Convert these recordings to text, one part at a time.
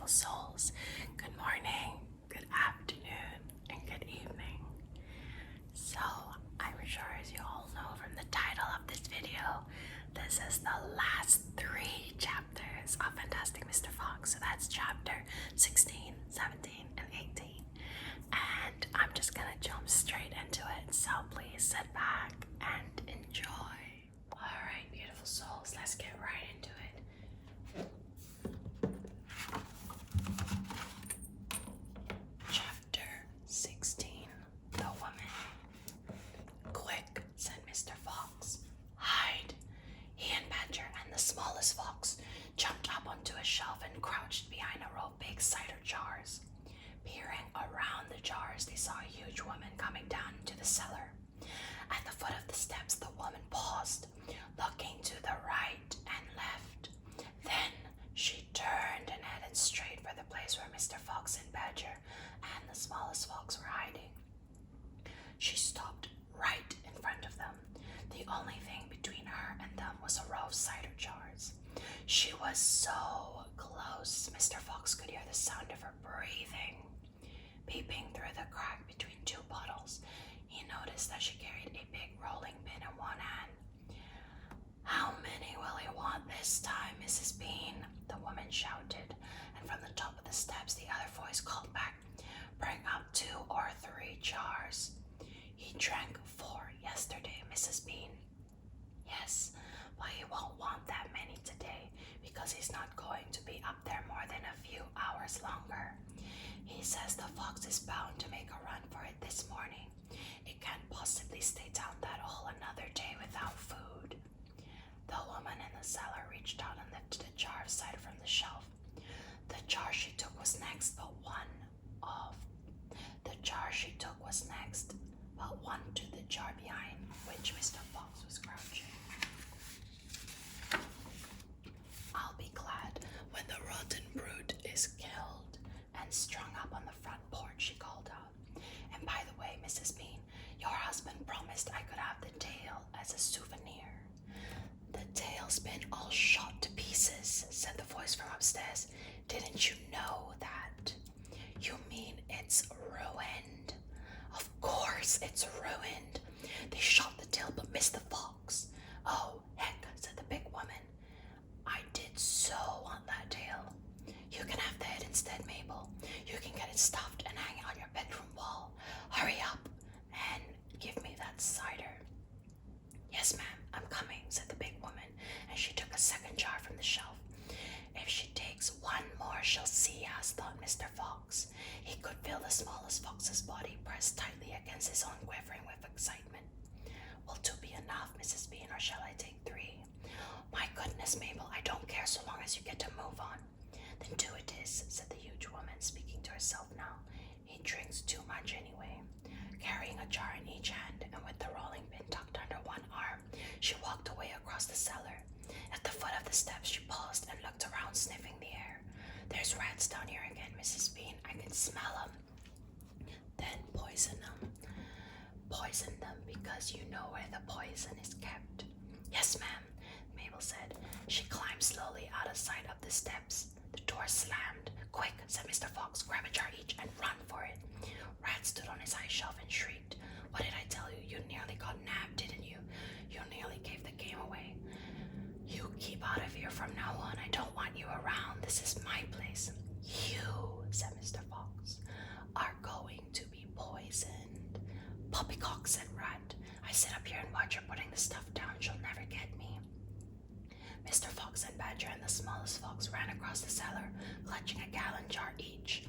beautiful souls. Good morning, good afternoon, and good evening. So, I'm sure as you all know from the title of this video, this is the last 3 chapters of Fantastic Mr. Fox. So that's chapter 16, 17, and 18. And I'm just gonna jump straight into it. So please sit back and enjoy. Alright, beautiful souls, let's get right into it. Chapter 16, The Woman. Quick, said Mr. Fox. Hide. He and Badger and the smallest fox jumped up onto a shelf and crouched behind a row of big cider jars. Peering around the jars, they saw a huge woman coming down into the cellar. At the foot of the steps, the woman paused, looking to the right and left. Then she turned and headed straight for the place where Mr. Fox and Badger and the smallest fox were hiding. She stopped right in front of them. The only thing between her and them was a row of cider jars. She was so close, Mr. Fox could hear the sound of her breathing. Peeping through the crack between 2 bottles, he noticed that she carried a big rolling pin in one hand. How many will he want this time, Mrs. Bean? The woman shouted, and from the top of the steps the other voice called back, Bring up 2 or 3 jars. He drank 4 yesterday, Mrs. Bean. Yes, but he won't want that many today, because he's not going to be up there more than a few hours longer. He says the fox is bound to make a run for it this morning. It can't possibly stay down that hole another day without food. The woman in the cellar reached out and lifted a jar of cider from the shelf. The jar she took was next, but one to the jar behind which Mr. Fox was crouching. I'll be glad when the rotten brute is killed and strung up on the front porch, she called out. And by the way, Mrs. Bean, your husband promised I could have the tail as a souvenir. The tail's been all shot to pieces, said the voice from upstairs. Didn't you know that? You mean it's ruined? Of course it's ruined. They shot the tail but missed the fox. Oh, heck, said the big woman. I did so want that tail. You can have the head instead, Mabel. You can get it stuffed and hang it on your bedroom wall. Hurry up and give me that cider. Yes, ma'am, I'm coming, said the big woman, and she took a second jar from the shelf. If she takes 1 more, she'll see us, thought Mr. Fox. He could feel the smallest fox's body pressed tightly against his own, quivering with excitement. Will 2 be enough, Mrs. Bean, or shall I take 3? My goodness, Mabel, I don't care so long as you get to move on. Then 2 it is, said the huge woman, speaking to herself now. He drinks too much anyway. Carrying a jar in each hand and with the rolling pin tucked under one arm, she walked away across the cellar. At the foot of the steps, she paused and looked around, sniffing the air. There's rats down here again, Mrs. Bean. I can smell them. Then poison them. Poison them because you know where the poison is kept. Yes, ma'am, Mabel said. She climbed slowly out of sight up the steps. The door slammed. Quick, said Mr. Fox, grab a jar each and run for it. Rat stood on his high shelf and shrieked. What did I tell you? You nearly got nabbed, didn't you? You nearly gave the game away. You keep out of here from now on. I don't want you around. This is my place. You, said Mr. Fox, are going to be poisoned. Poppycock, said Rat. I sit up here and watch her putting the stuff down. She'll never get me. Mr. Fox and Badger and the smallest fox ran across the cellar, clutching a gallon jar each.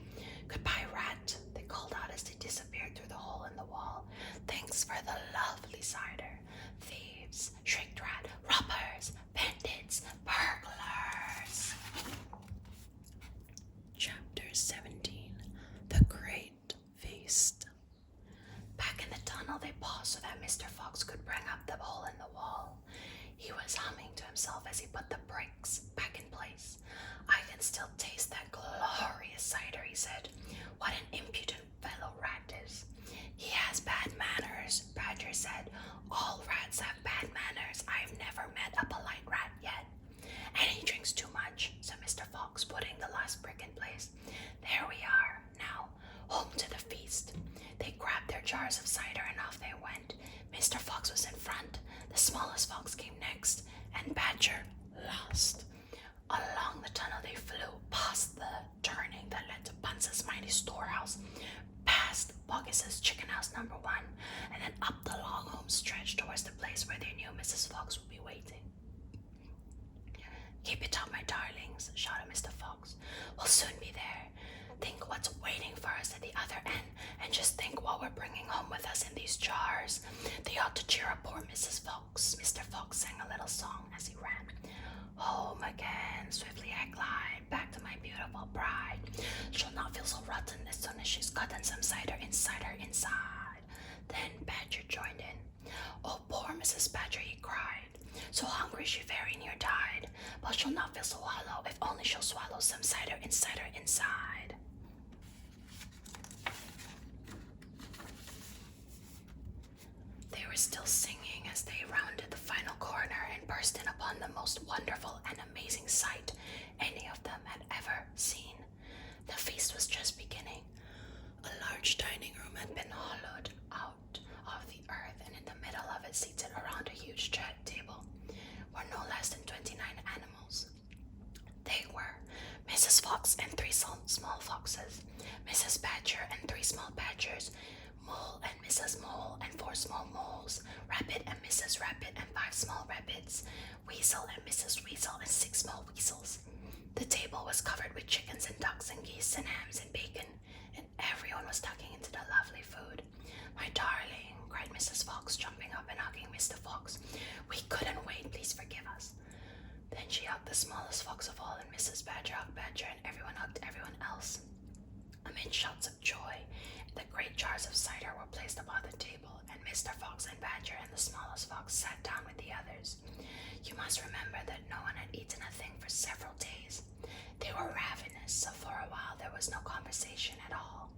Goodbye, Rat, they called out as they disappeared through the hole in the wall. Thanks for the lovely cider. Thieves, shrieked Rat. Robbers, bandits, burglars. Chapter 17, The Great Feast. Back in the tunnel, they paused so that Mr. Fox could bring up the hole in the wall. He was humming to himself as he put the bricks back in place. I can still taste that glorious cider, he said. What an impudent fellow Rat is. He has bad manners, Badger said. All rats have bad manners. I've never met a polite rat. Badger lost. Along the tunnel they flew, past the turning that led to Bunce's mighty storehouse, past Boggis's chicken house number 1, and then up the long home stretch towards the place where they knew Mrs. Fox would be waiting. "Keep it up, my darlings," shouted Mr. Fox. "We'll soon be there. Think what's waiting for us at the other end, and just think what we're bringing home with us in these jars. They ought to cheer up poor Mrs. Fox." Mr. Fox sang a little song as he ran. "Home again, swiftly I glide, back to my beautiful bride. She'll not feel so rotten as soon as she's gotten some cider inside her inside." Then Badger joined in. "Oh, poor Mrs. Badger," he cried. "So hungry she very near died. But she'll not feel so hollow if only she'll swallow some cider inside her inside." They were still singing as they rounded the final corner and burst in upon the most wonderful and amazing sight any of them had ever seen. The feast was just beginning. A large dining room had been hollowed out of the earth, and in the middle of it, seated around a huge table, were no less than 29 animals. They were Mrs. Fox and 3 small foxes, Mrs. Badger and 3 small badgers, Mole and Mrs. Mole and 4 small moles, Rabbit and Mrs. Rabbit and 5 small rabbits, Weasel and Mrs. Weasel and 6 small weasels. The table was covered with chickens and ducks and geese and hams and bacon, and everyone was tucking into the lovely food. "My darling," cried Mrs. Fox, jumping up and hugging Mr. Fox. "We couldn't wait, please forgive us." Then she hugged the smallest fox of all, and Mrs. Badger hugged Badger, and everyone hugged everyone else. Amid shouts of joy, the great jars of cider were placed upon the table, and Mr. Fox and Badger and the smallest fox sat down with the others. You must remember that no one had eaten a thing for several days. They were ravenous, so for a while there was no conversation at all.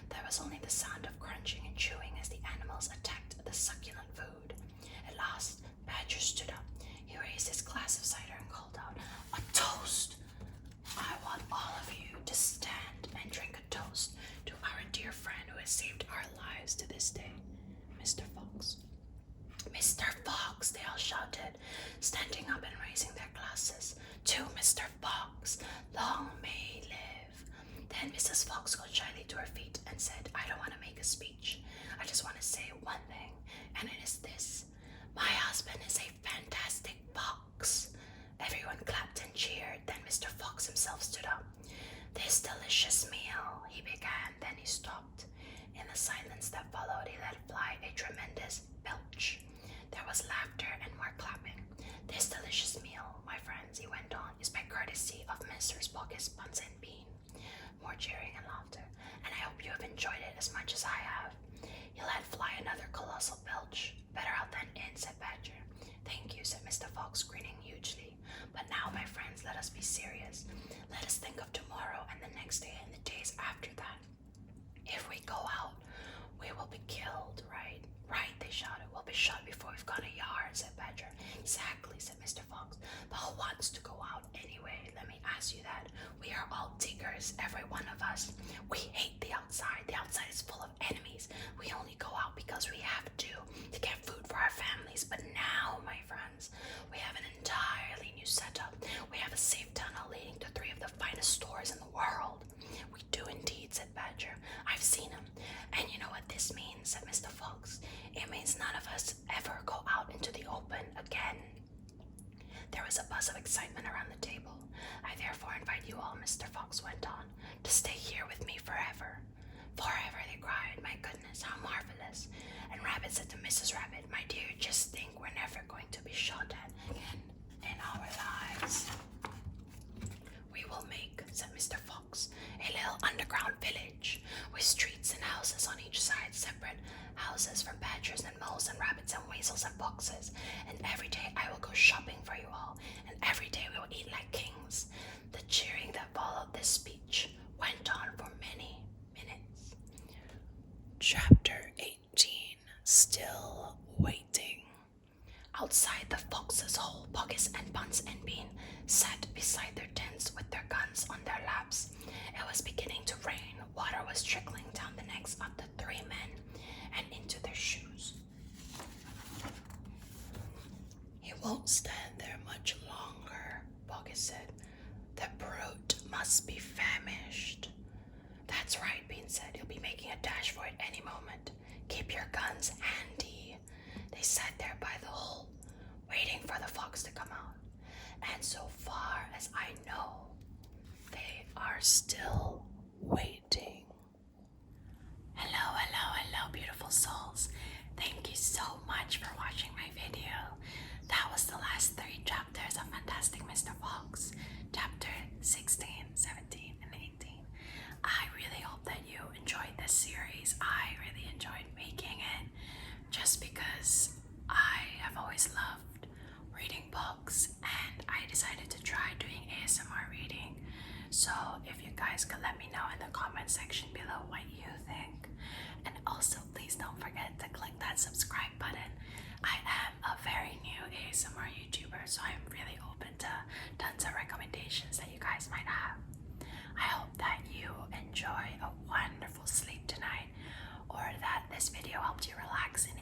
There was only the sound of crunching and chewing as the animals attacked the succulent food. At last, Badger stood up. He raised his glass of cider and called out, "A toast! I want all of you to stand and drink a toast to our dear friend who has saved our lives to this day, Mr. Fox." "Mr. Fox," they all shouted, standing up and raising their glasses. "To Mr. Fox, long may he live." Then Mrs. Fox got shyly to her feet and said, "I don't want to make a speech. I just want to say one thing, and it is this. My husband is a fantastic fox." Everyone clapped and cheered. Then Mr. Fox himself stood up. "This delicious meal," he began, then he stopped. In the silence that followed, he let fly a tremendous belch. There was laughter and more clapping. "This delicious meal, my friends," he went on, "is by courtesy of Messrs. Boggis, Bunce, and Bean." More cheering and laughter. "And I hope you have enjoyed it as much as I have." He let fly another colossal belch. "Better out than in," said Badger. "Thank you," said Mr. Fox, grinning hugely. "But now, my friends, let us be serious. Let us think of tomorrow and the next day and the days after that. If we go out, we will be killed, right?" "Right," they shouted. "We'll be shot before we've gone a yard," said Badger. "Exactly," said Mr. Fox. "But who wants to go out anyway? Let me ask you that. We are all diggers, every one of us. We hate the outside. The outside is full of enemies. We only go out because we have to get food for our families. But now, my friends, we have an entirely new setup. We have a safe tunnel leading to 3 of the finest stores in the world." "We do indeed," said Badger. "I've seen them. And you know what this means," said Mr. Fox. "It means none of us ever go out into the open again." There was a buzz of excitement around the table. "I therefore invite you all," Mr. Fox went on, "to stay here with me forever." "Forever," they cried. "My goodness, how marvelous." And Rabbit said to Mrs. Rabbit, "My dear, just think we're never going to be shot at again in our lives." "We will make," said Mr. Fox, "a little underground village with streets and houses on each side, separate houses for badgers and moles and rabbits and weasels and foxes. And every day I will go shopping for you all, and every day we will eat like kings." The cheering that followed this speech went on for many minutes. Chapter 18. Still Waiting. Outside the fox's hole, Boggis and Bunce and must be famished. That's right, Bean said. He'll be making a dash for it any moment. Keep your guns handy. They sat there by the hole, waiting for the fox to come out. And so far as I know, they are still waiting. Hello, hello, hello, beautiful souls. Thank you so much for watching my video. That was the last 3 chapters of Fantastic Mr. Fox. Chapter 16, 17, and 18. I really hope that you enjoyed this series. I really enjoyed making it just because I have always loved reading books and I decided to try doing ASMR reading. So if you guys could let me know in the comment section below what you think. And also please don't forget to click that subscribe button. I am a very new ASMR YouTuber, so I'm really open to tons of recommendations that you guys might have. I hope that you enjoy a wonderful sleep tonight, or that this video helped you relax in